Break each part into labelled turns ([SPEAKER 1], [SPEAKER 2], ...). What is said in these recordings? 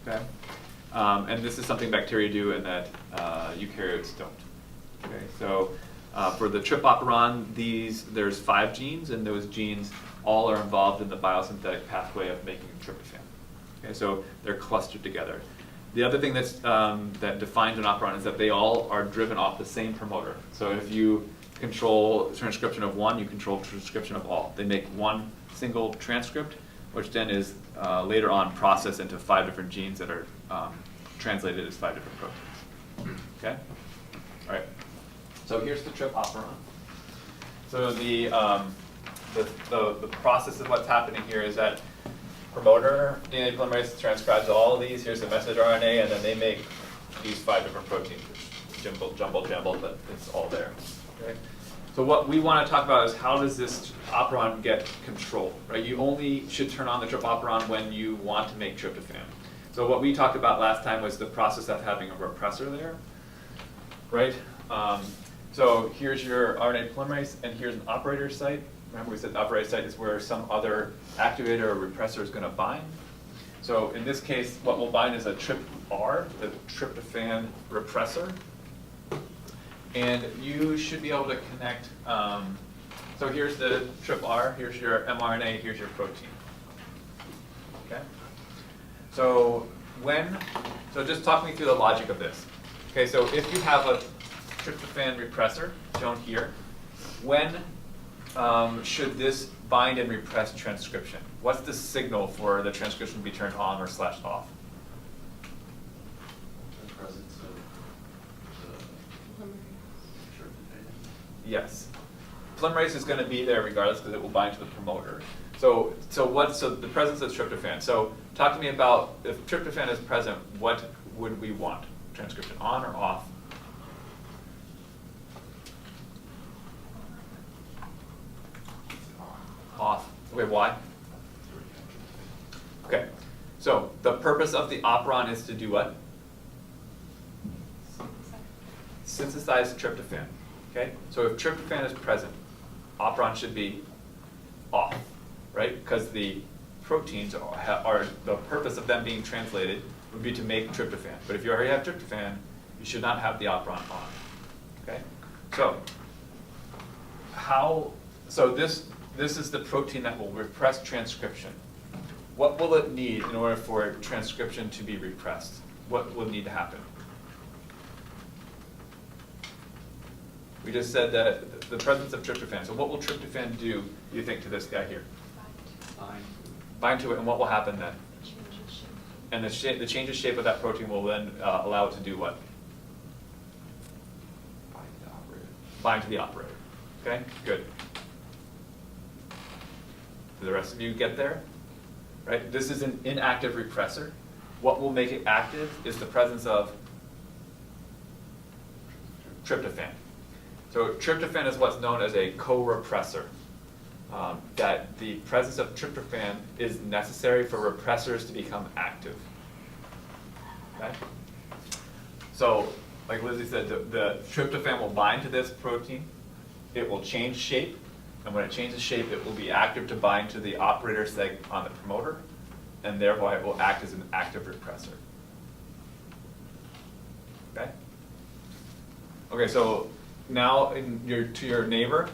[SPEAKER 1] Okay, and this is something bacteria do and that eukaryotes don't. Okay, so for the trip operon, there's 5 genes, and those genes all are involved in the biosynthetic pathway of making tryptophan. Okay, so they're clustered together. The other thing that defines an operon is that they all are driven off the same promoter. So if you control transcription of one, you control transcription of all. They make one single transcript, which then is later on processed into 5 different genes that are translated as 5 different proteins. Okay? All right. So here's the trip operon. So the process of what's happening here is that promoter DNA polymerase transcribes all of these. Here's the messenger RNA, and then they make these 5 different proteins. Jumbled, but it's all there. Okay? So what we want to talk about is how does this operon get controlled, right? You only should turn on the trip operon when you want to make tryptophan. So what we talked about last time was the process of having a repressor there, right? So here's your RNA polymerase, and here's an operator site. Remember we said the operator site is where some other activator or repressor is going to bind. So in this case, what will bind is a TRPR, the tryptophan repressor. And you should be able to connect, so here's the TRPR, here's your mRNA, here's your protein. Okay? So just talk me through the logic of this. Okay, so if you have a tryptophan repressor, shown here, when should this bind and repress transcription? What's the signal for the transcription to be turned on or / off?
[SPEAKER 2] The presence of the tryptophan.
[SPEAKER 1] Yes. Polymerase is going to be there regardless because it will bind to the promoter. So the presence of tryptophan. So talk to me about if tryptophan is present, what would we want? Transcription on or off? Off. Wait, why? Okay. So the purpose of the operon is to do what? Synthesize tryptophan. Okay? So if tryptophan is present, operon should be off, right? Because the proteins are the purpose of them being translated would be to make tryptophan. But if you already have tryptophan, you should not have the operon on. Okay? So this is the protein that will repress transcription. What will it need in order for transcription to be repressed? What will need to happen? We just said that the presence of tryptophan. So what will tryptophan do, you think, to this guy here? Bind to it, and what will happen then? And the change of shape of that protein will then allow it to do what? Bind to the operator. Okay, good. Did the rest of you get there? Right? This is an inactive repressor. What will make it active is the presence of tryptophan. So tryptophan is what's known as a co-repressor. That the presence of tryptophan is necessary for repressors to become active. Okay? So, like Lizzie said, the tryptophan will bind to this protein. It will change shape. And when it changes shape, it will be active to bind to the operator site on the promoter, and thereby it will act as an active repressor. Okay? Okay, so now to your neighbor.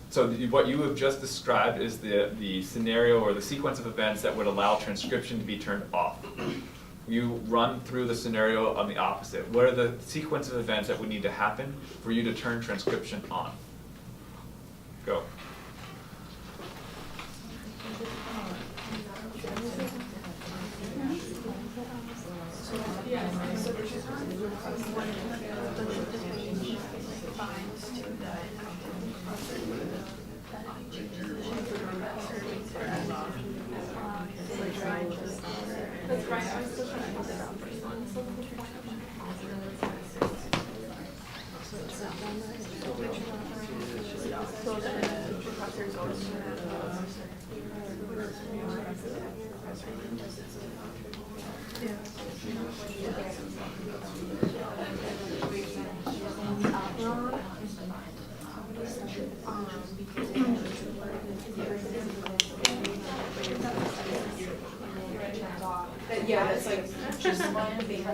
[SPEAKER 1] So what you have just described is the scenario or the sequence of events that would allow transcription to be turned off. You run through the scenario on the opposite. What are the sequence of events that would need to happen for you to turn transcription on? Go.
[SPEAKER 3] Yeah, it's like just one thing.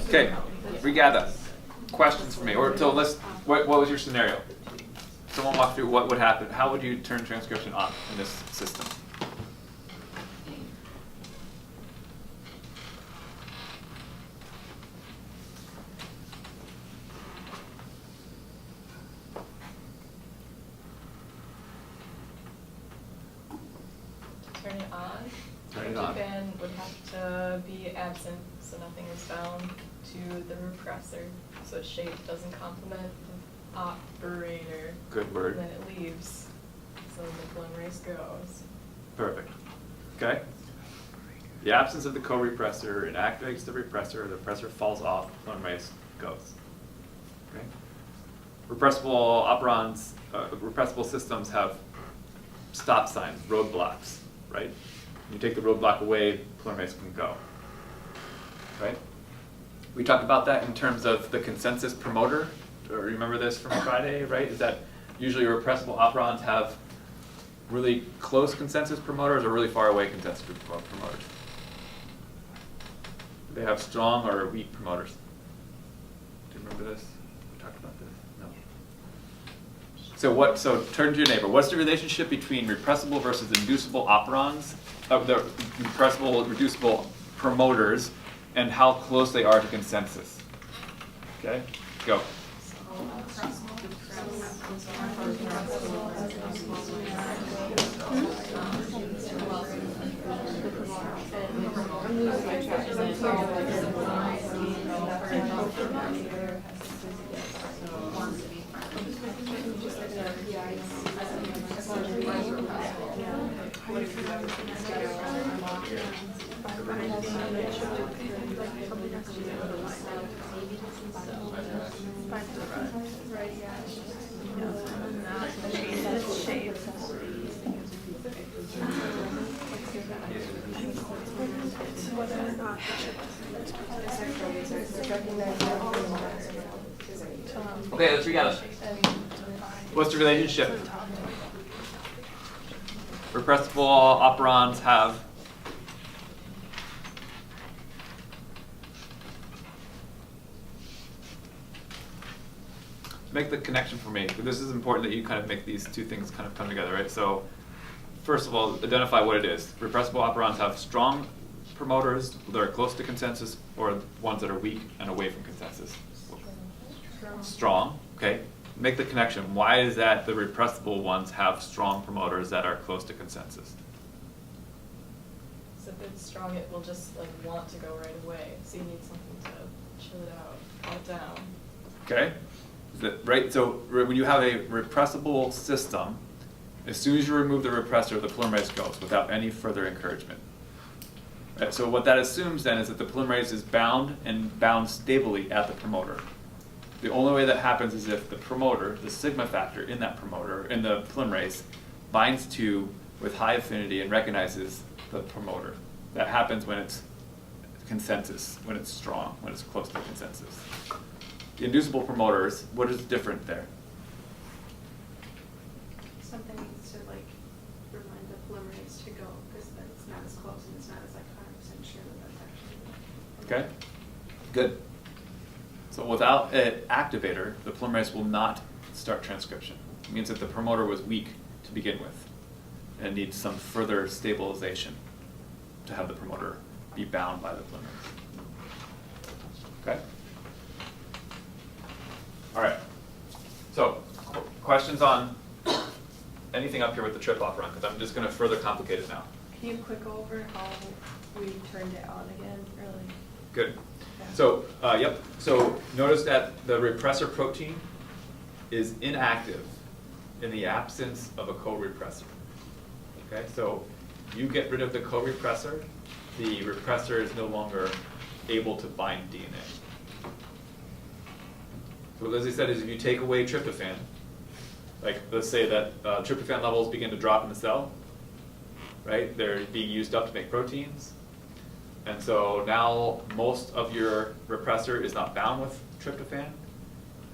[SPEAKER 1] Okay, regather. Questions for me, or so let's. What was your scenario? Someone walk through what would happen. How would you turn transcription on in this system?
[SPEAKER 4] Turn it on.
[SPEAKER 1] Turn it
[SPEAKER 4] The
[SPEAKER 1] on.
[SPEAKER 4] fan would have to be absent, so nothing is bound to the repressor, so shape doesn't complement the operator.
[SPEAKER 1] Good word.
[SPEAKER 4] And then it leaves, so the polymerase goes.
[SPEAKER 1] Perfect. Okay. The absence of the co-repressor, it activates the repressor falls off, polymerase goes. Okay. Repressible operons, repressible systems have stop signs, roadblocks, right? You take the roadblock away, polymerase can go. Right? We talked about that in terms of the consensus promoter. Or remember this from Friday, right? Is that usually repressible operons have really close consensus promoters or really far away consensus promoters? Do they have strong or weak promoters? Do you remember this? We talked about this? No. So turn to your neighbor. What's the relationship between repressible versus inducible operons, of the repressible, reducible promoters, and how close they are to consensus? Okay, go. Okay, let's regather. What's the relationship? Repressible operons have make the connection for me. This is important that you kind of make these two things kind of come together, right? So first of all, identify what it is. Repressible operons have strong promoters that are close to consensus, or ones that are weak and away from consensus. Strong, okay. Make the connection. Why is that the repressible ones have strong promoters that are close to consensus?
[SPEAKER 4] So if it's strong, it will just like want to go right away. So you need something to chill it out, calm it down.
[SPEAKER 1] Okay, is that right? So when you have a repressible system, as soon as you remove the repressor, the polymerase goes without any further encouragement. Right? So what that assumes then is that the polymerase is bound and bound stably at the promoter. The only way that happens is if the promoter, the sigma factor in that promoter, in the polymerase, binds to with high affinity and recognizes the promoter. That happens when it's consensus, when it's strong, when it's close to consensus. The inducible promoters, what is different there?
[SPEAKER 3] Something needs to like remind the polymerase to go because then it's not as close and it's not as like 100% sure that that's actually.
[SPEAKER 1] Okay, good. So without an activator, the polymerase will not start transcription. It means that the promoter was weak to begin with and needs some further stabilization to have the promoter be bound by the polymerase. Okay? All right. So questions on anything up here with the trip operon? Because I'm just going to further complicate it now.
[SPEAKER 5] Can you quick over how we turned it on again early?
[SPEAKER 1] Good. So, yep. So notice that the repressor protein is inactive in the absence of a co-repressor. Okay, so you get rid of the co-repressor, the repressor is no longer able to bind DNA. So what Lizzie said is if you take away tryptophan, like let's say that tryptophan levels begin to drop in the cell, right? They're being used up to make proteins. And so now most of your repressor is not bound with tryptophan,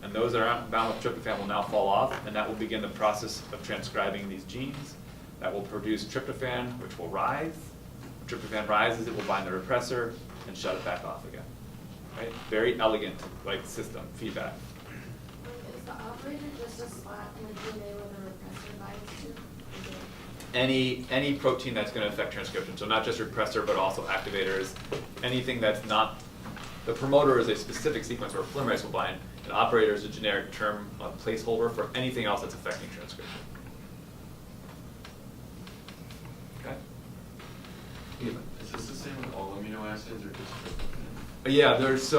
[SPEAKER 1] and those that aren't bound with tryptophan will now fall off, and that will begin the process of transcribing these genes that will produce tryptophan, which will rise. When tryptophan rises, it will bind the repressor and shut it back off again. Right? Very elegant, like system feedback.
[SPEAKER 3] Is the operator just a spot in the DNA where the repressor binds to? Is it-
[SPEAKER 1] Any protein that's going to affect transcription, so not just repressor, but also activators, anything that's not, the promoter is a specific sequence where polymerase will bind, and operator is a generic term, a placeholder for anything else that's affecting transcription. Okay? Eva?
[SPEAKER 2] Is this the same with all amino acids or just tryptophan?
[SPEAKER 1] Yeah, there's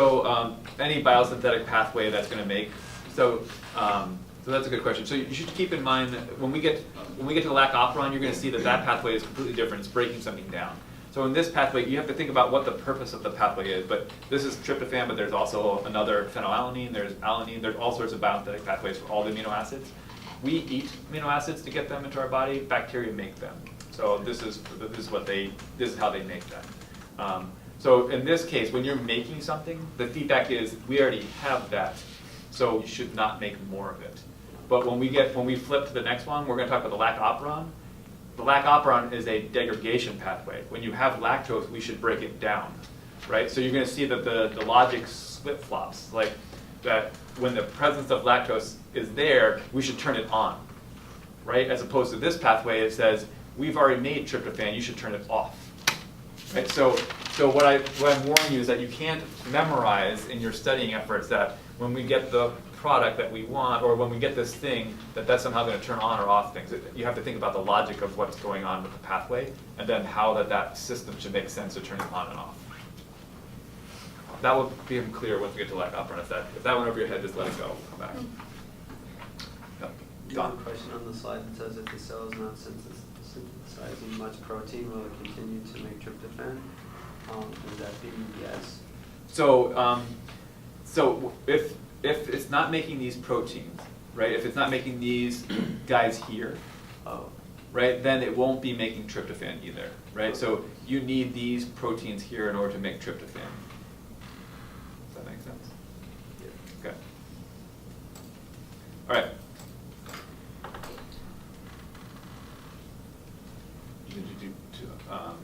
[SPEAKER 1] any biosynthetic pathway that's going to make so that's a good question. So you should keep in mind that when we get to the lac operon, you're going to see that pathway is completely different. It's breaking something down. So in this pathway, you have to think about what the purpose of the pathway is. But this is tryptophan, but there's also another phenylalanine. There's alanine. There's all sorts of biosynthetic pathways for all the amino acids. We eat amino acids to get them into our body. Bacteria make them. So this is how they make them. So in this case, when you're making something, the feedback is we already have that, so you should not make more of it. But when we flip to the next one, we're going to talk about the lac operon. The lac operon is a degradation pathway. When you have lactose, we should break it down, right? So you're going to see that the logic flip-flops, like that when the presence of lactose is there, we should turn it on, right? As opposed to this pathway, it says, we've already made tryptophan, you should turn it off, right? So what I'm warning you is that you can't memorize in your studying efforts that when we get the product that we want, or when we get this thing, that's somehow going to turn on or off things. You have to think about the logic of what's going on with the pathway, and then how that system should make sense to turn it on and off. That will be clear once we get to lac operon. If that went over your head, just let it go. Come back. Yep.
[SPEAKER 6] You have a question on the slide that says if the cell is not synthesizing much protein, will it continue to make tryptophan? Would that be yes?
[SPEAKER 1] So if it's not making these proteins, right? If it's not making these guys here, right, then it won't be making tryptophan either, right? So you need these proteins here in order to make tryptophan. Does that make sense? Yeah. Okay. All right. Did you do two?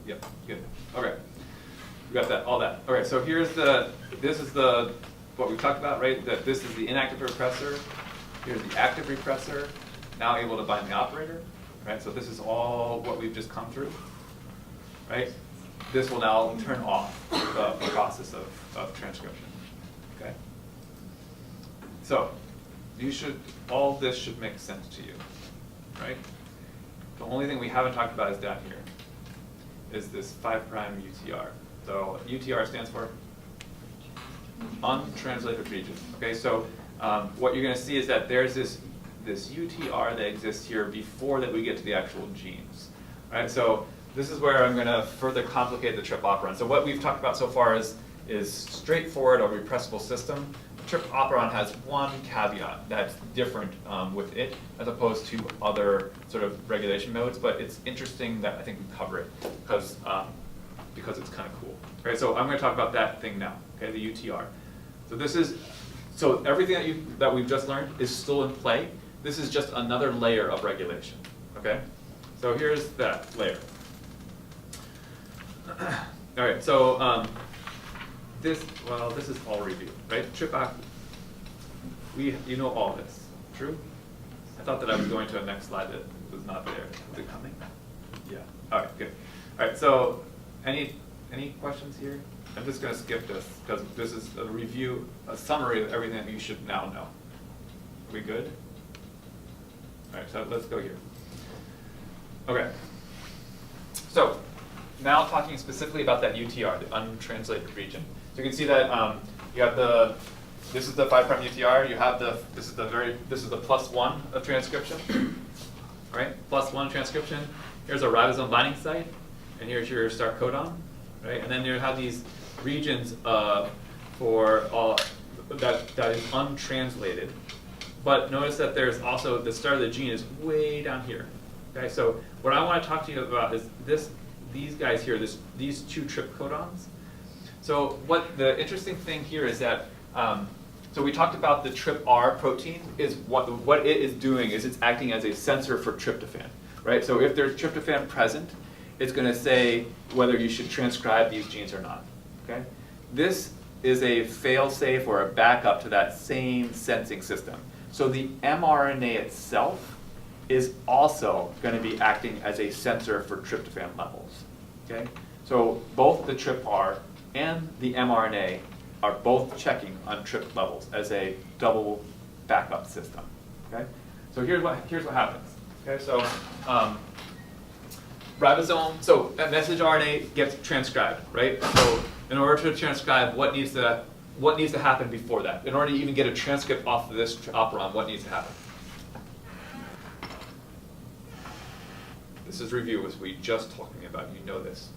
[SPEAKER 1] Yep. Good. Okay. We got that. All that. Okay. So this is what we talked about, right? That this is the inactive repressor. Here's the active repressor, now able to bind the operator, right? So this is all what we've just come through, right? This will now turn off the process of transcription, okay? So all this should make sense to you, right? The only thing we haven't talked about is down here, is this 5' UTR. So UTR stands for untranslated region. Okay, so what you're going to see is that there's this UTR that exists here before that we get to the actual genes. Right, so this is where I'm going to further complicate the trip operon. So what we've talked about so far is straightforward a repressible system. The trip operon has one caveat that's different with it as opposed to other sort of regulation modes, but it's interesting that I think we cover it because it's kind of cool. Right, so I'm going to talk about that thing now. Okay, the UTR. So everything that we've just learned is still in play. This is just another layer of regulation. Okay, so here's that layer. All right, so this is all review, right? You know all this, true? I thought that I was going to a next slide that was not there. Is it coming? Yeah. All right, good. All right, so any questions here? I'm just going to skip this because this is a review, a summary of everything that you should now know. Are we good? All right, so let's go here. Okay. So now talking specifically about that UTR, the untranslated region. So you can see that you have this is the 5' UTR. You have this is the +1 of transcription, right? +1 transcription. Here's a ribosome binding site, and here's your start codon, right? And then you have these regions for all that is untranslated. But notice that there's also the start of the gene is way down here. Okay, so what I want to talk to you about is these guys here, these two trip codons. So what the interesting thing here is that, so we talked about the TRPR protein is what it is doing is it's acting as a sensor for tryptophan, right? So if there's tryptophan present, it's going to say whether you should transcribe these genes or not, okay? This is a fail-safe or a backup to that same sensing system. So the mRNA itself is also going to be acting as a sensor for tryptophan levels, okay? So both the TRPR and the mRNA are both checking on TRP levels as a double backup system, okay? So here's what happens, okay? So ribosome, so a messenger RNA gets transcribed, right? So in order to transcribe, what needs to happen before that? In order to even get a transcript off of this operon, what needs to happen? This is review, as we just talking about. You know this.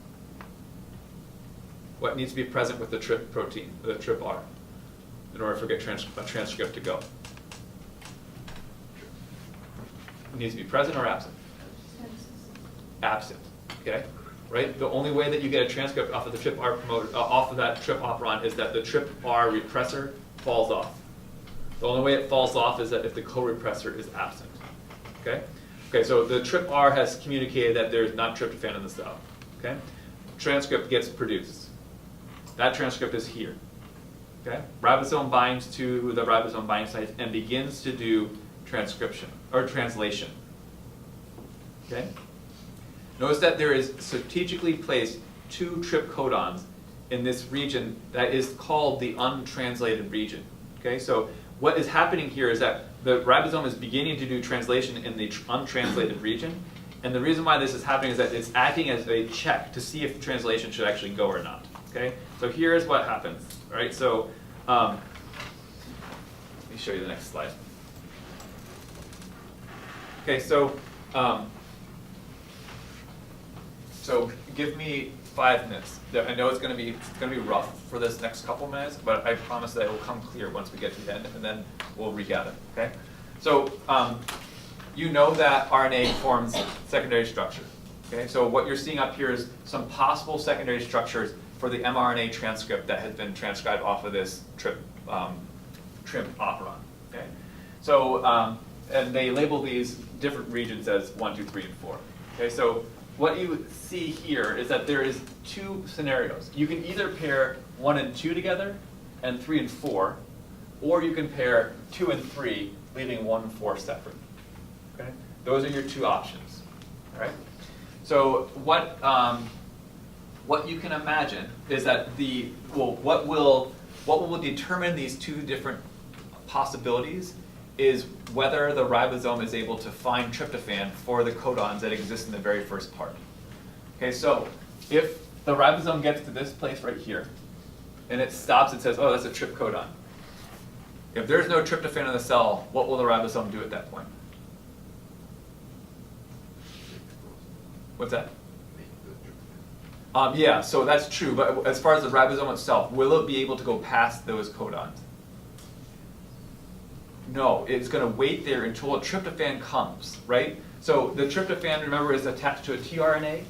[SPEAKER 1] What needs to be present with the TRP protein, the TRPR, in order for a transcript to go? It needs to be present or absent? Absent. Okay, right? The only way that you get a transcript off of the TRPR promoter, off of that TRP operon, is that the TRPR repressor falls off. The only way it falls off is that if the co-repressor is absent. Okay. Okay. So the TRPR has communicated that there's not tryptophan in the cell. Okay. Transcript gets produced. That transcript is here. Okay. Ribosome binds to the ribosome binding site and begins to do transcription or translation. Okay. Notice that there is strategically placed 2 TRP codons in this region that is called the untranslated region. Okay, so what is happening here is that the ribosome is beginning to do translation in the untranslated region, and the reason why this is happening is that it's acting as a check to see if translation should actually go or not. Okay, so here's what happens. All right, so let me show you the next slide. Okay, so give me 5 minutes. I know it's going to be rough for this next couple minutes, but I promise that it will come clear once we get to the end, and then we'll regather. Okay. So you know that RNA forms secondary structure. Okay. So what you're seeing up here is some possible secondary structures for the mRNA transcript that has been transcribed off of this TRP operon. Okay. So and they label these different regions as 1, 2, 3, and 4. Okay. So what you see here is that there is 2 scenarios. You can either pair 1 and 2 together and 3 and 4, or you can pair 2 and 3, leaving 1 and 4 separate. Okay? Those are your 2 options. All right? So what you can imagine is that what will determine these 2 different possibilities is whether the ribosome is able to find tryptophan for the codons that exist in the very first part. Okay, so if the ribosome gets to this place right here, and it stops and says, oh, that's a TRP codon. If there's no tryptophan in the cell, what will the ribosome do at that point? What's that? Yeah, so that's true, but as far as the ribosome itself, will it be able to go past those codons? No, it's going to wait there until a tryptophan comes, right? So the tryptophan, remember, is attached to a tRNA,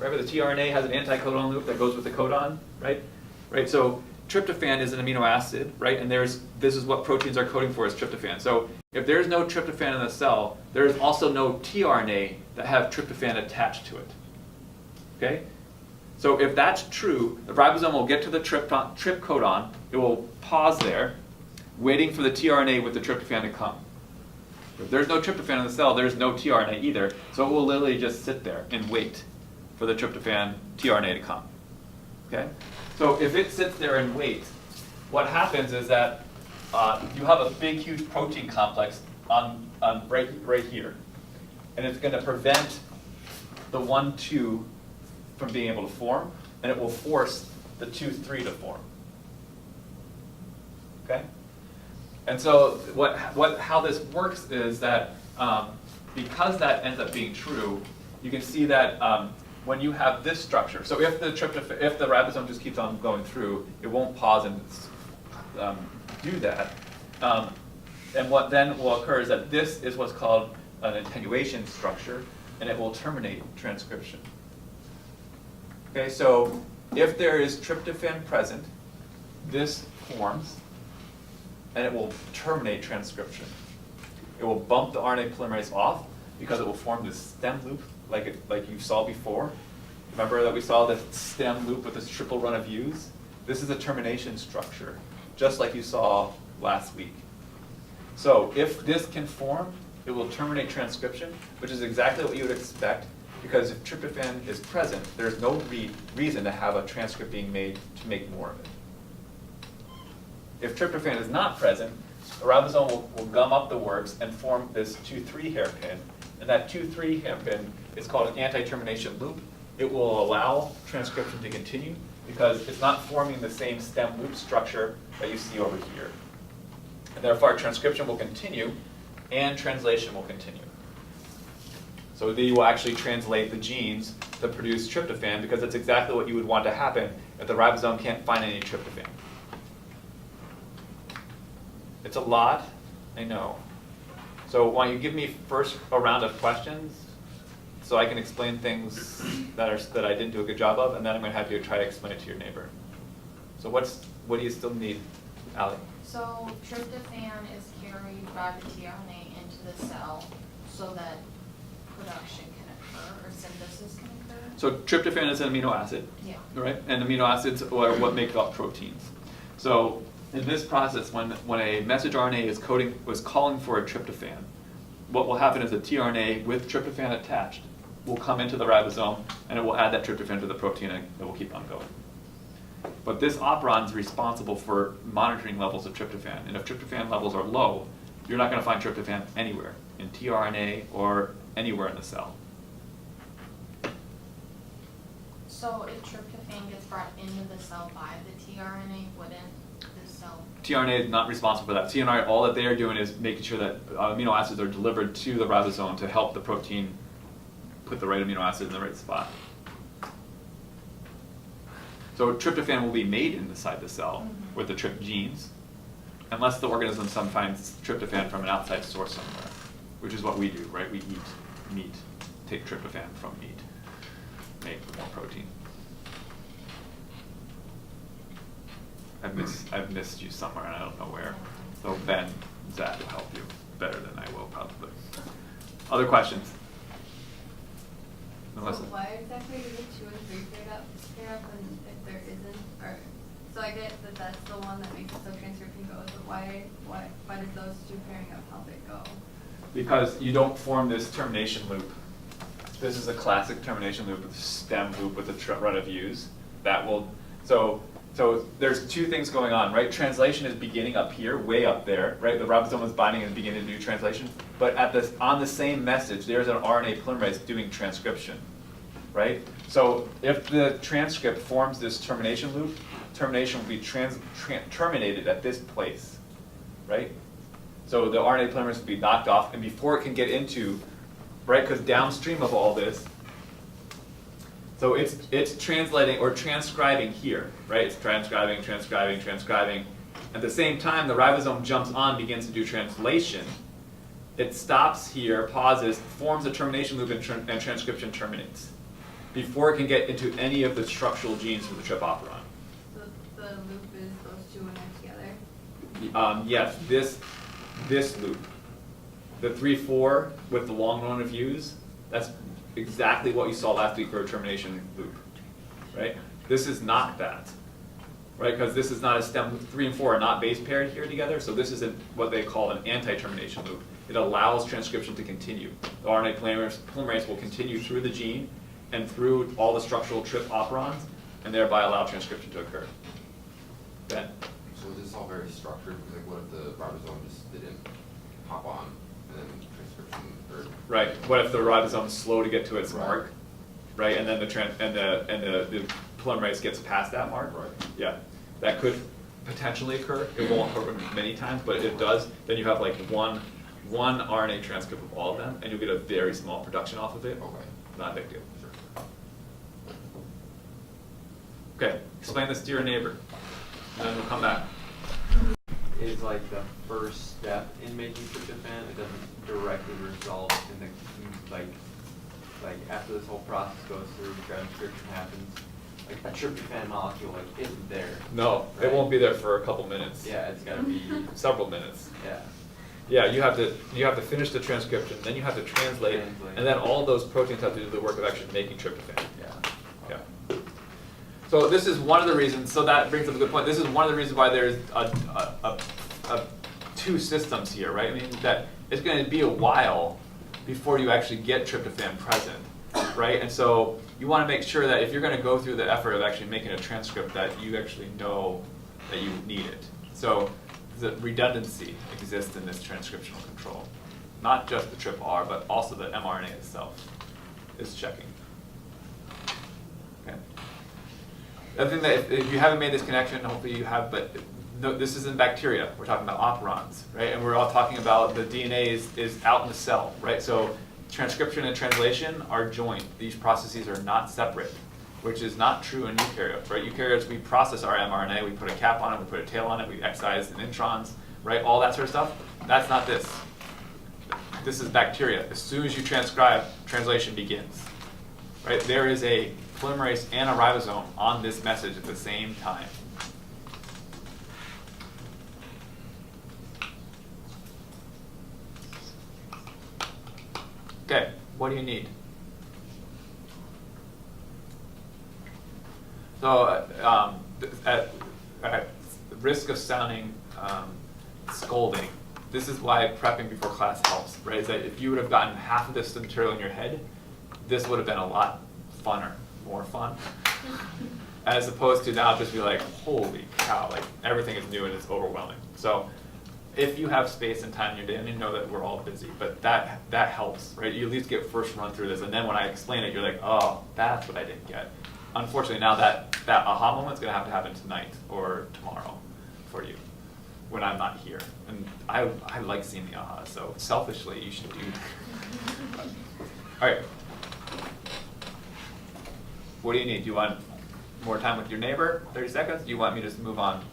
[SPEAKER 1] right? But the tRNA has an anticodon loop that goes with the codon, right? Right. So tryptophan is an amino acid, right? And this is what proteins are coding for, is tryptophan. So if there's no tryptophan in the cell, there is also no tRNA that have tryptophan attached to it. Okay. So if that's true, the ribosome will get to the TRP codon. It will pause there, waiting for the tRNA with the tryptophan to come. If there's no tryptophan in the cell, there's no tRNA either, so it will literally just sit there and wait for the tryptophan tRNA to come. Okay? So if it sits there and waits, what happens is that you have a big, huge protein complex on right here, and it's going to prevent the 1, 2 from being able to form, and it will force the 2, 3 to form. Okay? And so how this works is that because that ends up being true, you can see that when you have this structure, so if the ribosome just keeps on going through, it won't pause and do that. And what then will occur is that this is what's called an attenuation structure, and it will terminate transcription. Okay, so if there is tryptophan present, this forms, and it will terminate transcription. It will bump the RNA polymerase off because it will form this stem loop like you saw before. Remember that we saw the stem loop with this triple run of U's? This is a termination structure, just like you saw last week. So if this can form, it will terminate transcription, which is exactly what you would expect, because if tryptophan is present, there's no reason to have a transcript being made to make more of it. If tryptophan is not present, a ribosome will gum up the works and form this 2,3 hairpin, and that 2,3 hairpin is called an anti-termination loop. It will allow transcription to continue because it's not forming the same stem loop structure that you see over here. And therefore, transcription will continue and translation will continue. So you will actually translate the genes to produce tryptophan because that's exactly what you would want to happen if the ribosome can't find any tryptophan. It's a lot, I know. So why don't you give me first a round of questions so I can explain things that I didn't do a good job of, and then I'm going to have you try to explain it to your neighbor. So what do you still need, Allie?
[SPEAKER 7] So tryptophan is carried by the tRNA into the cell so that production can occur or synthesis can occur?
[SPEAKER 1] So tryptophan is an amino acid,
[SPEAKER 7] Yeah.
[SPEAKER 1] right? And amino acids are what make up proteins. So in this process, when a message RNA is calling for a tryptophan, what will happen is a tRNA with tryptophan attached will come into the ribosome and it will add that tryptophan to the protein and it will keep on going. But this operon is responsible for monitoring levels of tryptophan. And if tryptophan levels are low, you're not going to find tryptophan anywhere, in tRNA or anywhere in the cell.
[SPEAKER 7] So if tryptophan gets brought into the cell by the tRNA, wouldn't the cell?
[SPEAKER 1] tRNA is not responsible for that. tRNA, all that they are doing is making sure that amino acids are delivered to the ribosome to help the protein put the right amino acid in the right spot. So tryptophan will be made inside the cell with the tryp genes, unless the organism sometimes finds tryptophan from an outside source somewhere, which is what we do, right? We eat meat, take tryptophan from meat, make more protein. I've missed you somewhere and I don't know where. So Ben, Zach will help you better than I will probably. Other questions? Melissa?
[SPEAKER 5] So why exactly do the 2 and 3 pair up and if there isn't? Or so I get that that's the one that makes it so transcription goes, but why does those 2 pairing up help it go?
[SPEAKER 1] Because you don't form this termination loop. This is a classic termination loop with a stem loop with a run of U's. That will, so there's 2 things going on, right? Translation is beginning up here, way up there, right? The ribosome is binding and beginning to do translation. But on the same message, there's an RNA polymerase doing transcription, right? So if the transcript forms this termination loop, termination will be terminated at this place, right? So the RNA polymerase will be knocked off, and before it can get into, right, because downstream of all this, so it's translating or transcribing here, right? It's transcribing. At the same time, the ribosome jumps on, begins to do translation. It stops here, pauses, forms a termination loop, and transcription terminates before it can get into any of the structural genes for the trip operon.
[SPEAKER 5] So the loop is those 2 when they're together?
[SPEAKER 1] Yes, this loop, the 3-4 with the long run of U's, that's exactly what you saw last week for a termination loop, right? This is not that, right? Because this is not a stem, 3 and 4 are not base paired here together, so this is what they call an anti-termination loop. It allows transcription to continue. The RNA polymerase will continue through the gene and through all the structural trip operons, and thereby allow transcription to occur. Ben?
[SPEAKER 8] So this is all very structured, because like what if the ribosome just didn't hop on and then transcription occurred?
[SPEAKER 1] Right. What if the ribosome is slow to get to its
[SPEAKER 8] Right.
[SPEAKER 1] mark, right? And then the polymerase gets past that mark.
[SPEAKER 8] Right.
[SPEAKER 1] Yeah, that could potentially occur. It won't occur many times, but if it does, then you have like one RNA transcript of all of them, and you'll get a very small production off of it.
[SPEAKER 8] Okay.
[SPEAKER 1] Not a big deal.
[SPEAKER 8] Sure.
[SPEAKER 1] Okay. Explain this to your neighbor, and then we'll come back.
[SPEAKER 6] Is like the first step in making tryptophan. It doesn't directly result in the like after this whole process goes through, transcription happens.
[SPEAKER 2] a tryptophan molecule like isn't there.
[SPEAKER 1] No, it
[SPEAKER 2] Right.
[SPEAKER 1] won't be there for a couple minutes.
[SPEAKER 2] Yeah, it's gotta be,
[SPEAKER 1] Several minutes.
[SPEAKER 2] yeah.
[SPEAKER 1] Yeah, you have to finish the transcription, then you have to translate, and then all those proteins have to do the work of actually making tryptophan.
[SPEAKER 2] Yeah.
[SPEAKER 1] Yeah. So this is one of the reasons, so that brings up a good point, this is one of the reasons why there's two systems here, right? I mean, that it's gonna be a while before you actually get tryptophan present, right? And so you wanna make sure that if you're gonna go through the effort of actually making a transcript, that you actually know that you need it. So the redundancy exists in this transcriptional control. Not just the TRIP-R, but also the mRNA itself is checking. Okay. The other thing that if you haven't made this connection, hopefully you have, but no, this isn't bacteria. We're talking about operons, right? And we're all talking about the DNA is out in the cell, right? So transcription and translation are joined. These processes are not separate, which is not true in eukaryotes, right? Eukaryotes, we process our mRNA, we put a cap on it, we put a tail on it, we excise the introns, right? All that sort of stuff. That's not this. This is bacteria. As soon as you transcribe, translation begins, right? There is a polymerase and a ribosome on this message at the same time. Okay, what do you need? So, at risk of sounding scolding, this is why prepping before class helps, right? Is that if you would have gotten half of this material in your head, this would have been a lot funner, more fun, as opposed to now just be like, holy cow, like everything is new and it's overwhelming. So, if you have space and time in your day, and you know that we're all busy, but that helps, right? You at least get first run through this, and then when I explain it, you're like, oh, that's what I didn't get. Unfortunately, now that aha moment is going to have to happen tonight or tomorrow for you when I'm not here. And I like seeing the aha, so selfishly, you should do that. All right. What do you need? Do you want more time with your neighbor, 30 seconds? Do you want me to just move on?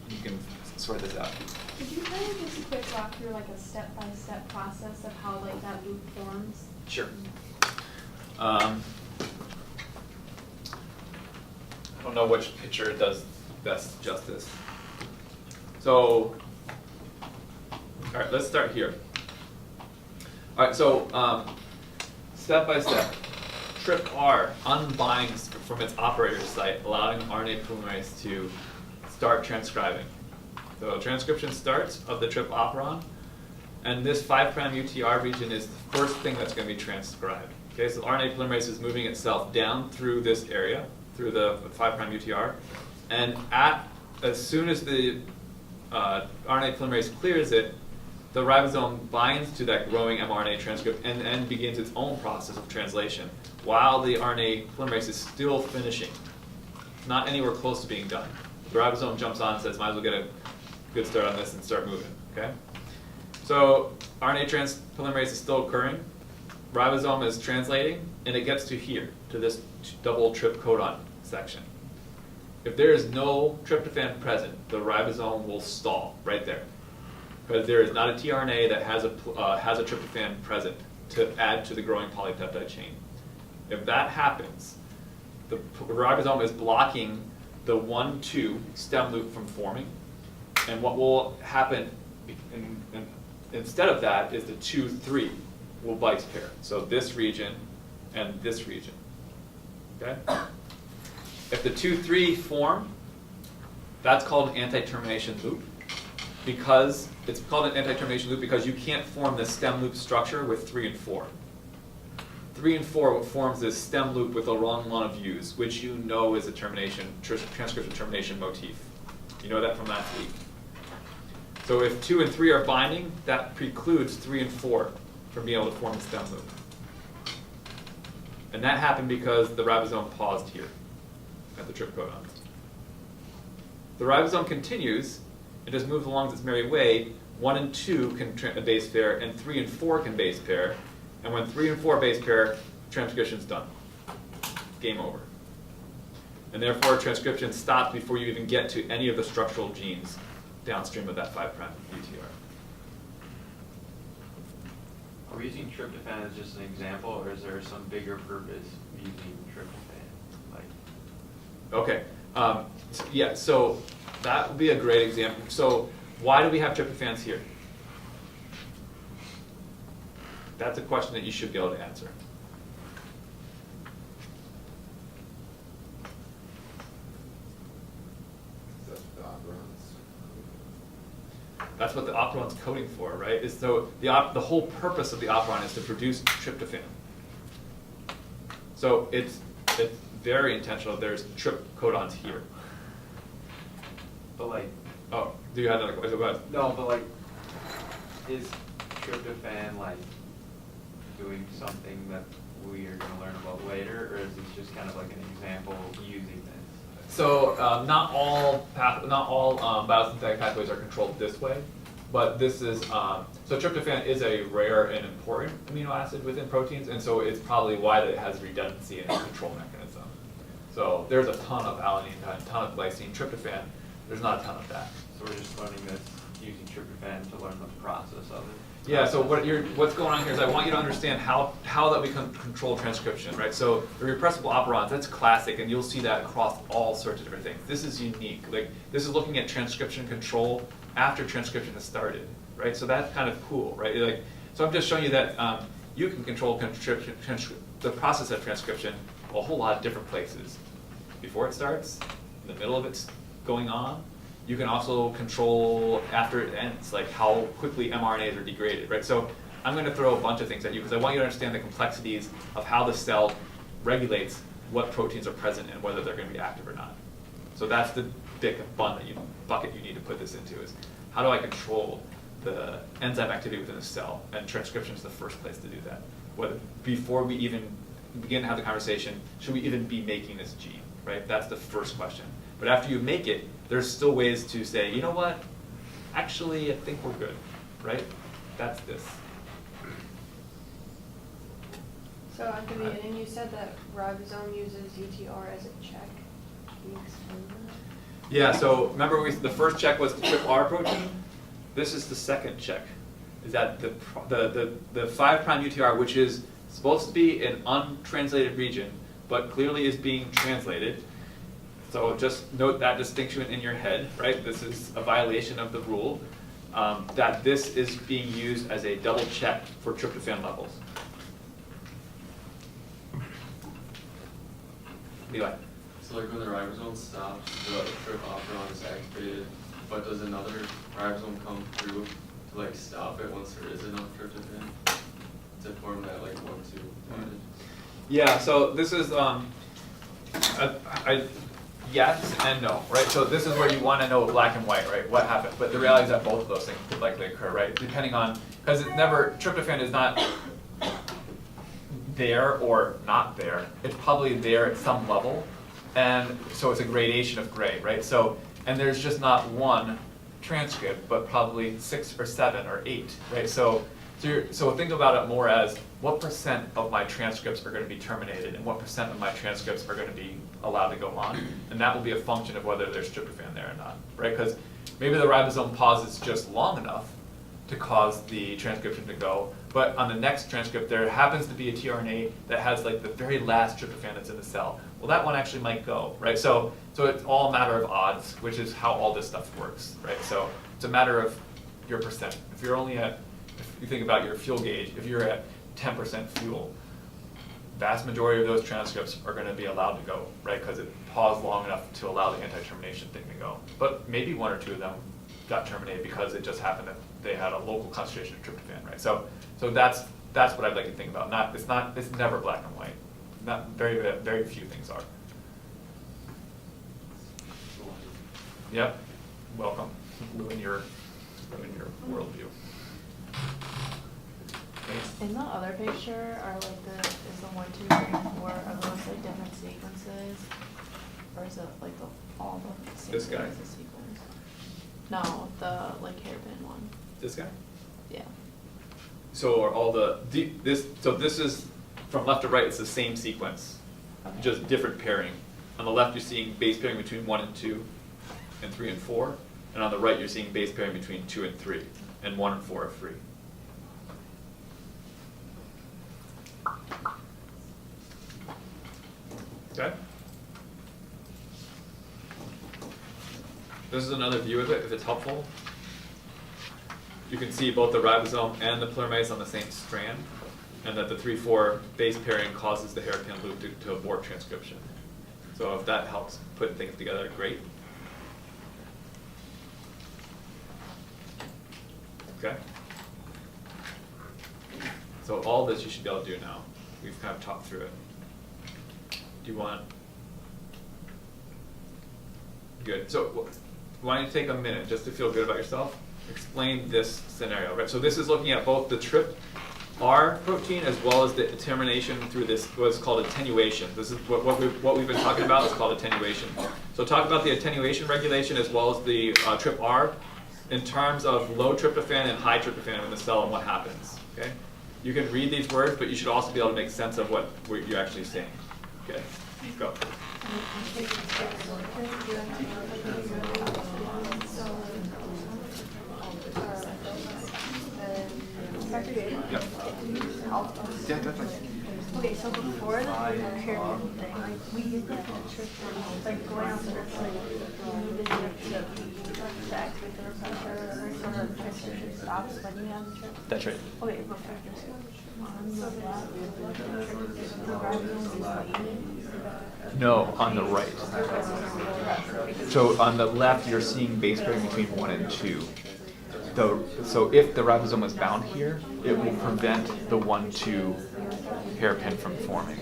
[SPEAKER 1] You can sort this out.
[SPEAKER 3] Could you kind of just quick walk through like a step-by-step process of how like that loop forms?
[SPEAKER 1] Sure. I don't know which picture does best justice. So, all right, let's start here. All right, so step by step, TRIP-R unbinds from its operator site, allowing RNA polymerase to start transcribing. So transcription starts of the TRIP operon, and this 5' UTR region is the first thing that's going to be transcribed. Okay, so RNA polymerase is moving itself down through this area, through the 5' UTR, and as soon as the RNA polymerase clears it, the ribosome binds to that growing mRNA transcript and begins its own process of translation, while the RNA polymerase is still finishing. It's not anywhere close to being done. The ribosome jumps on and says, might as well get a good start on this and start moving, okay? So RNA polymerase is still occurring, ribosome is translating, and it gets to here, to this double trip codon section. If there is no tryptophan present, the ribosome will stall right there, because there is not a tRNA that has a tryptophan present to add to the growing polypeptide chain. If that happens, the ribosome is blocking the 1-2 stem loop from forming, and what will happen instead of that is the 2-3 will base pair. So this region and this region. Okay? If the 2-3 form, that's called an anti-termination loop. Because it's called an anti-termination loop because you can't form the stem loop structure with 3 and 4. 3 and 4 forms this stem loop with a wrong line of views, which you know is a transcription termination motif. You know that from last week. So if 2 and 3 are binding, that precludes 3 and 4 from being able to form the stem loop. And that happened because the ribosome paused here at the trip codon. The ribosome continues and just moves along its merry way. 1 and 2 can base pair, and 3 and 4 can base pair. And when 3 and 4 base pair, transcription's done. Game over. And therefore, transcription stops before you even get to any of the structural genes downstream of that 5' UTR.
[SPEAKER 2] Are we using tryptophan as just an example, or is there some bigger purpose using tryptophan? Like,
[SPEAKER 1] Okay, yeah, so that would be a great example. So why do we have tryptophans here? That's a question that you should be able to answer.
[SPEAKER 8] That's the operons.
[SPEAKER 1] That's what the operon's coding for, right? Is so the whole purpose of the operon is to produce tryptophan. So it's very intentional. There's trip codons here.
[SPEAKER 6] But like,
[SPEAKER 1] Oh, do you have another question? Go ahead.
[SPEAKER 6] no, but like, is tryptophan like doing something that we are gonna learn about later, or is this just kind of like an example using this?
[SPEAKER 1] So not all biosynthetic pathways are controlled this way, but this is so tryptophan is a rare and important amino acid within proteins, and so it's probably why it has redundancy in its control mechanism. So there's a ton of alanine, a ton of glycine, tryptophan. There's not a ton of that.
[SPEAKER 6] So we're just learning this using tryptophan to learn the process of it.
[SPEAKER 1] Yeah, so what's going on here is I want you to understand how that we can control transcription, right? So the repressible operons, that's classic, and you'll see that across all sorts of different things. This is unique. Like, this is looking at transcription control after transcription has started, right? So that's kind of cool, right? Like, so I'm just showing you that you can control the process of transcription a whole lot of different places. Before it starts, in the middle of it's going on. You can also control after it ends, like how quickly mRNAs are degraded, right? So I'm going to throw a bunch of things at you because I want you to understand the complexities of how the cell regulates what proteins are present and whether they're going to be active or not. So that's the big bucket you need to put this into is how do I control the enzyme activity within a cell? And transcription is the first place to do that. Whether before we even begin to have the conversation, should we even be making this gene, right? That's the first question. But after you make it, there's still ways to say, you know what? Actually, I think we're good, right? That's this.
[SPEAKER 3] So at the beginning, you said that ribosome uses UTR as a check. Can you explain that?
[SPEAKER 1] Yeah, so remember the first check was the TRPR protein? This is the second check. Is that the 5' UTR, which is supposed to be an untranslated region, but clearly is being translated. So just note that distinction in your head, right? This is a violation of the rule, that this is being used as a double check for tryptophan levels. Eli.
[SPEAKER 2] So like when the ribosome stops, the trip operon is activated, but does another ribosome come through to like stop it once there is enough tryptophan to form that like 1-2 bondage?
[SPEAKER 1] Yeah, so this is, yes and no, right? So this is where you want to know black and white, right? What happened? But the reality is that both of those things could likely occur, right? Depending on, because it's never, tryptophan is not there or not there. It's probably there at some level. And so it's a gradation of gray, right? So, and there's just not one transcript, but probably 6 or 7 or 8, right? So think about it more as what percent of my transcripts are going to be terminated and what percent of my transcripts are going to be allowed to go on. And that will be a function of whether there's tryptophan there or not, right? Because maybe the ribosome pauses just long enough to cause the transcription to go, but on the next transcript there happens to be a tRNA that has like the very last tryptophan that's in the cell. Well, that one actually might go, right? So it's all a matter of odds, which is how all this stuff works, right? So it's a matter of your percent. If you're only at, if you think about your fuel gauge, if you're at 10% fuel, vast majority of those transcripts are going to be allowed to go, right? Because it paused long enough to allow the anti-termination thing to go. But maybe 1 or 2 of them got terminated because it just happened that they had a local concentration of tryptophan, right? So that's what I'd like to think about. It's never black and white. Not very few things are. Yep. Welcome. Ruin your worldview.
[SPEAKER 9] In the other picture, are like is the 1, 2, 3, and 4, are those like different sequences? Or is it like all the same
[SPEAKER 1] This guy?
[SPEAKER 9] as the sequence? No, the like hairpin one.
[SPEAKER 1] This guy?
[SPEAKER 9] Yeah.
[SPEAKER 1] So are all this is from left to right, it's the same sequence,
[SPEAKER 9] Okay.
[SPEAKER 1] just different pairing. On the left, you're seeing base pairing between 1 and 2, and 3 and 4, and on the right, you're seeing base pairing between 2 and 3, and 1 and 4 are free. Okay? this is another view of it, if it's helpful. You can see both the ribosome and the polymerase on the same strand, and that the 3,4 base pairing causes the hairpin loop to abort transcription. So if that helps put things together, great. Okay. So all this you should be able to do now. We've kind of talked through it. Do you want? Good. So why don't you take a minute just to feel good about yourself? Explain this scenario, right? So this is looking at both the TRPR protein as well as the termination through this what's called attenuation. This is what we've been talking about is called attenuation. So talk about the attenuation regulation as well as the TRPR in terms of low tryptophan and high tryptophan in the cell and what happens. Okay. You can read these words, but you should also be able to make sense of what you're actually saying. Okay, go. Yep. Yeah, definitely.
[SPEAKER 9] Okay, so before the pyramid thing, like we use like a trick like going out there, like you use to activate the repressor or sort of transcription stops when you have the trip.
[SPEAKER 1] That's right.
[SPEAKER 9] Okay, but for this on the left, the ribosome is like
[SPEAKER 10] No, on the right. So on the left, you're seeing base pairing between 1 and 2. So if the ribosome is bound here, it will prevent the 1-2 hairpin from forming.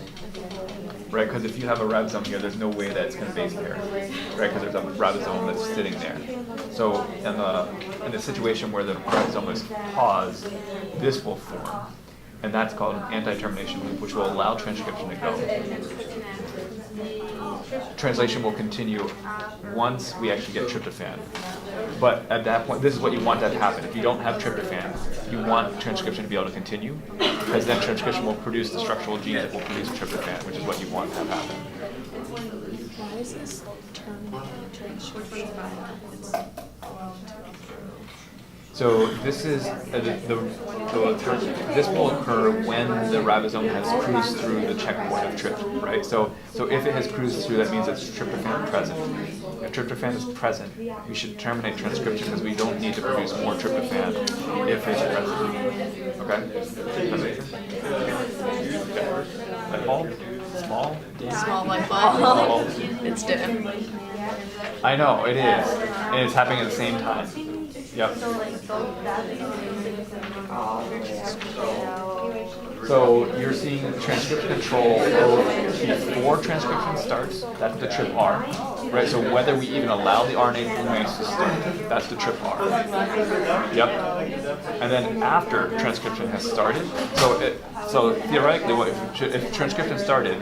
[SPEAKER 10] Right, because if you have a ribosome here, there's no way that it's going to base pair, right? Because there's a ribosome that's sitting there. So in the situation where the ribosome is paused, this will form, and that's called an anti-termination loop, which will allow transcription to go. Translation will continue once we actually get tryptophan. But at that point, this is what you want to have happen. If you don't have tryptophan, you want transcription to be able to continue, because then transcription will produce the structural genes that will produce tryptophan, which is what you want to have happen.
[SPEAKER 9] why is this terminating transcription?
[SPEAKER 10] So this is this will occur when the ribosome has cruised through the checkpoint of TRP, right? So if it has cruised through, that means it's tryptophan present. If tryptophan is present, we should terminate transcription because we don't need to produce more tryptophan if it's present. Okay? Light bulb? Small?
[SPEAKER 4] Small light bulb.
[SPEAKER 10] Small.
[SPEAKER 4] It's dim.
[SPEAKER 10] I know, it is. And it's happening at the same time. Yep. So you're seeing transcription control before transcription starts, that's the TRPR, right? So whether we even allow the RNA polymerase to start, that's the TRPR. Yep. And then after transcription has started, so theoretically, if transcription started,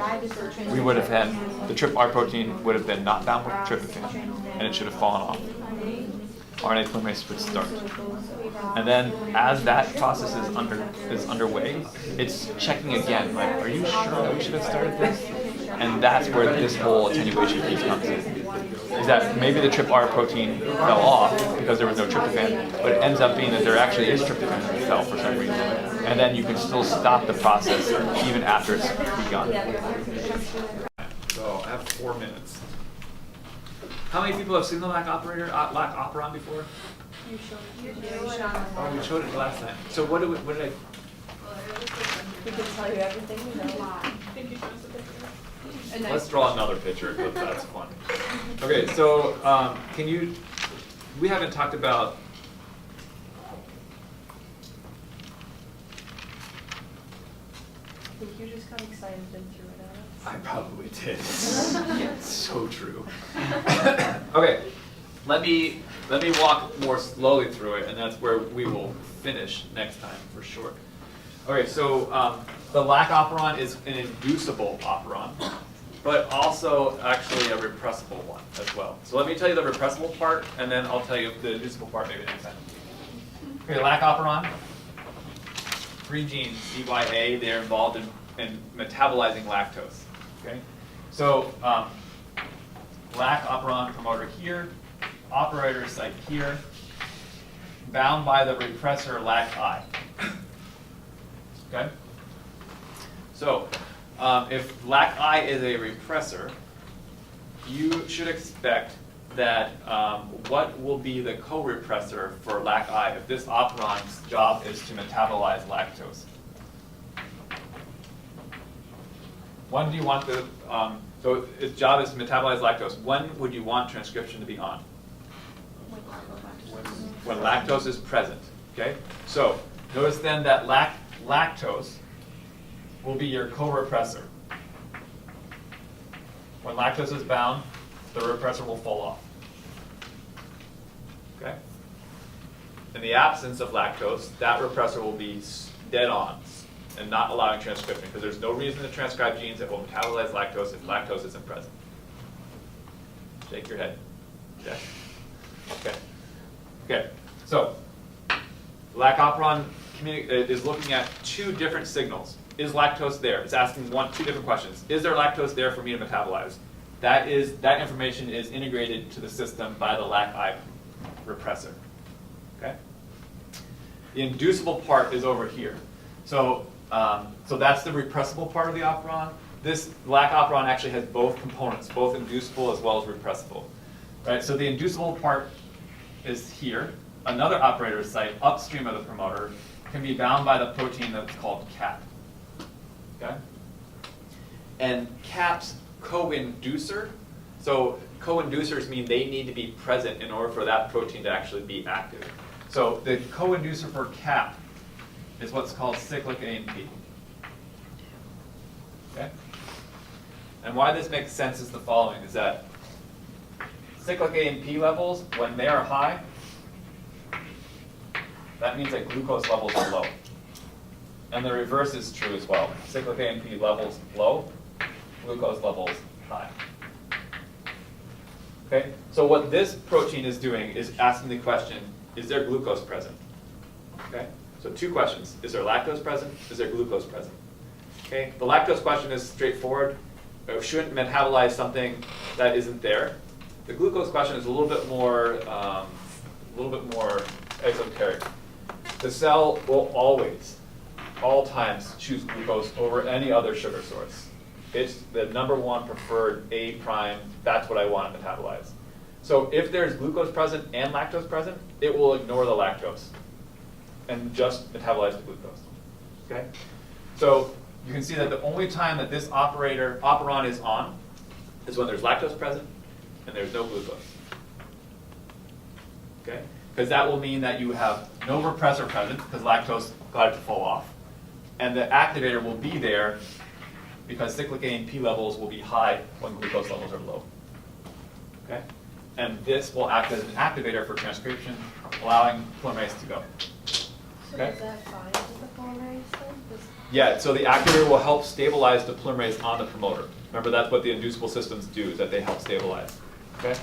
[SPEAKER 10] we would have had, the TRPR protein would have been not bound with tryptophan, and it should have fallen off. RNA polymerase would start. And then as that process is underway, it's checking again, like, are you sure that we should have started this? And that's where this whole attenuation piece comes in. Is that maybe the TRPR protein fell off because there was no tryptophan, but it ends up being that there actually is tryptophan in the cell for some reason. And then you can still stop the process even after it's begun.
[SPEAKER 1] So I have 4 minutes. How many people have seen the lac operon before?
[SPEAKER 9] You showed it.
[SPEAKER 1] Oh, we showed it last time. So what did I?
[SPEAKER 9] We can tell you everything we know.
[SPEAKER 1] Let's draw another picture because that's fun. Okay, so we haven't talked about.
[SPEAKER 9] I think you just got excited and threw it at us.
[SPEAKER 1] I probably did. It's so true. Okay, let me walk more slowly through it, and that's where we will finish next time for sure. Okay, so the lac operon is an inducible operon, but also actually a repressible one as well. So let me tell you the repressible part, and then I'll tell you the inducible part maybe next time. Okay, lac operon, 3 genes, DYA, they're involved in metabolizing lactose. Okay, so lac operon promoter here, operator site here, bound by the repressor lac-I. Okay, so if lac-I is a repressor, you should expect that what will be the co-repressor for LAC-I if this operon's job is to metabolize lactose? When do you want the, so its job is to metabolize lactose. When would you want transcription to be on? When lactose is present, okay? So notice then that lactose will be your co-repressor. When lactose is bound, the repressor will fall off. Okay? In the absence of lactose, that repressor will be dead on and not allowing transcription because there's no reason to transcribe genes that will metabolize lactose if lactose isn't present. Shake your head. Okay? Okay. Okay. So, lac operon is looking at two different signals. Is lactose there? It's asking two different questions. Is there lactose there for me to metabolize? That information is integrated to the system by the LAC-I repressor. Okay? The inducible part is over here. So, so that's the repressible part of the operon. This LAC operon actually has both components, both inducible as well as repressible. Right? So the inducible part is here. Another operator site upstream of the promoter can be bound by the protein that's called CAP. Okay? And CAP's co-inducer, so co-inducers mean they need to be present in order for that protein to actually be active. So the co-inducer for CAP is what's called cyclic AMP. Okay? And why this makes sense is the following, is that cyclic AMP levels, when they are high, that means that glucose levels are low. And the reverse is true as well. Cyclic AMP levels low, glucose levels high. Okay? So what this protein is doing is asking the question, is there glucose present? Okay? So two questions. Is there lactose present? Is there glucose present? Okay? The lactose question is straightforward. It shouldn't metabolize something that isn't there. The glucose question is a little bit more esoteric. The cell will always, all times, choose glucose over any other sugar source. It's the #1 preferred A prime. That's what I want to metabolize. So if there's glucose present and lactose present, it will ignore the lactose and just metabolize the glucose. Okay? So you can see that the only time that this operon is on is when there's lactose present and there's no glucose. Okay? Because that will mean that you have no repressor present because lactose got it to fall off. And the activator will be there because cyclic AMP levels will be high when glucose levels are low. Okay? And this will act as an activator for transcription, allowing polymerase to go.
[SPEAKER 9] So
[SPEAKER 1] Okay?
[SPEAKER 9] does that bind to the polymerase then?
[SPEAKER 1] Yeah, so the activator will help stabilize the polymerase on the promoter. Remember, that's what the inducible systems do, is that they help stabilize. Okay?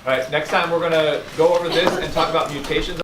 [SPEAKER 1] All right, next time we're going to go over this and talk about mutations.